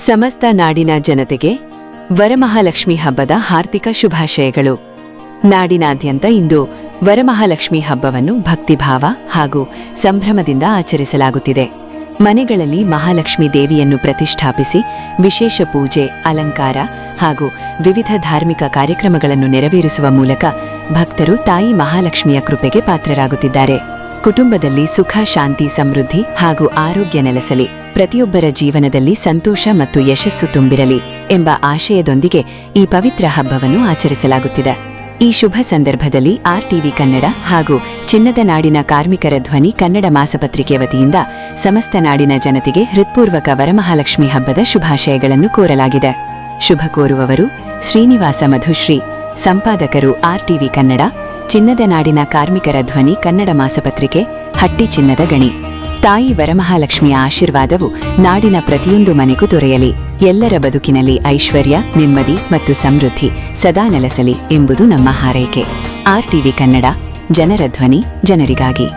ಸಮಸ್ತ ನಾಡಿನ ಜನತೆಗೆ ವರಮಹಾಲಕ್ಷ್ಮಿ ಹಬ್ಬದ ಹಾರ್ದಿಕ ಶುಭಾಶಯಗಳು. ನಾಡಿನಾದ್ಯಂತ ಇಂದು ವರಮಹಾಲಕ್ಷ್ಮಿ ಹಬ್ಬವನ್ನು ಭಕ್ತಿಭಾವ ಹಾಗೂ ಸಂಭ್ರಮದಿಂದ ಆಚರಿಸಲಾಗುತ್ತಿದೆ. ಮನೆಗಳಲ್ಲಿ ಮಹಾಲಕ್ಷ್ಮಿ ದೇವಿಯನ್ನು ಪ್ರತಿಷ್ಠಾಪಿಸಿ ವಿಶೇಷ ಪೂಜೆ, ಅಲಂಕಾರ ಹಾಗೂ ವಿವಿಧ ಧಾರ್ಮಿಕ ಕಾರ್ಯಕ್ರಮಗಳನ್ನು ನೆರವೇರಿಸುವ ಮೂಲಕ ಭಕ್ತರು ತಾಯಿ ಮಹಾಲಕ್ಷ್ಮಿಯ ಕೃಪೆಗೆ ಪಾತ್ರರಾಗುತ್ತಿದ್ದಾರೆ. ಕುಟುಂಬದಲ್ಲಿ ಸುಖ, ಶಾಂತಿ, ಸಮೃದ್ಧಿ ಹಾಗೂ ಆರೋಗ್ಯ ನೆಲೆಸಲಿ, ಪ್ರತಿಯೊಬ್ಬರ ಜೀವನದಲ್ಲಿ ಸಂತೋಷ ಮತ್ತು ಯಶಸ್ಸು ತುಂಬಿರಲಿ ಎಂಬ ಆಶಯದೊಂದಿಗೆ ಈ ಪವಿತ್ರ ಹಬ್ಬವನ್ನು ಆಚರಿಸಲಾಗುತ್ತಿದೆ. ಈ ಶುಭ ಸಂದರ್ಭದಲ್ಲಿ RTV ಕನ್ನಡ ಹಾಗೂ ಚಿನ್ನದ ನಾಡಿನ ಕಾರ್ಮಿಕರ ಧ್ವನಿ ಕನ್ನಡ ಮಾಸಪತ್ರಿಕೆ ವತಿಯಿಂದ ಸಮಸ್ತ ನಾಡಿನ ಜನತೆಗೆ ಹೃತ್ಪೂರ್ವಕ ವರಮಹಾಲಕ್ಷ್ಮಿ ಹಬ್ಬದ ಶುಭಾಶಯಗಳನ್ನು ಕೋರಲಾಗಿದೆ. ಶುಭ ಕೋರುವವರು ಶ್ರೀನಿವಾಸ ಮಧುಶ್ರೀ, ಸಂಪಾದಕರು RTV ಕನ್ನಡ, ಚಿನ್ನದ ನಾಡಿನ ಕಾರ್ಮಿಕರ ಧ್ವನಿ ಕನ್ನಡ ಮಾಸಪತ್ರಿಕೆ, ಹಟ್ಟಿ ಚಿನ್ನದ ಗಣಿ. ತಾಯಿ ವರಮಹಾಲಕ್ಷ್ಮಿಯ ಆಶೀರ್ವಾದವು ನಾಡಿನ ಪ್ರತಿಯೊಂದು ಮನೆಗೂ ದೊರೆಯಲಿ, ಎಲ್ಲರ ಬದುಕಿನಲ್ಲಿ ಐಶ್ವರ್ಯ, ನೆಮ್ಮದಿ ಮತ್ತು ಸಮೃದ್ಧಿ ಸದಾ ನೆಲೆಸಲಿ ಎಂಬುದು ನಮ್ಮ ಹಾರೈಕೆ. RTV ಕನ್ನಡ, ಜನರ ಧ್ವನಿ, ಜನರಿಗಾಗಿ.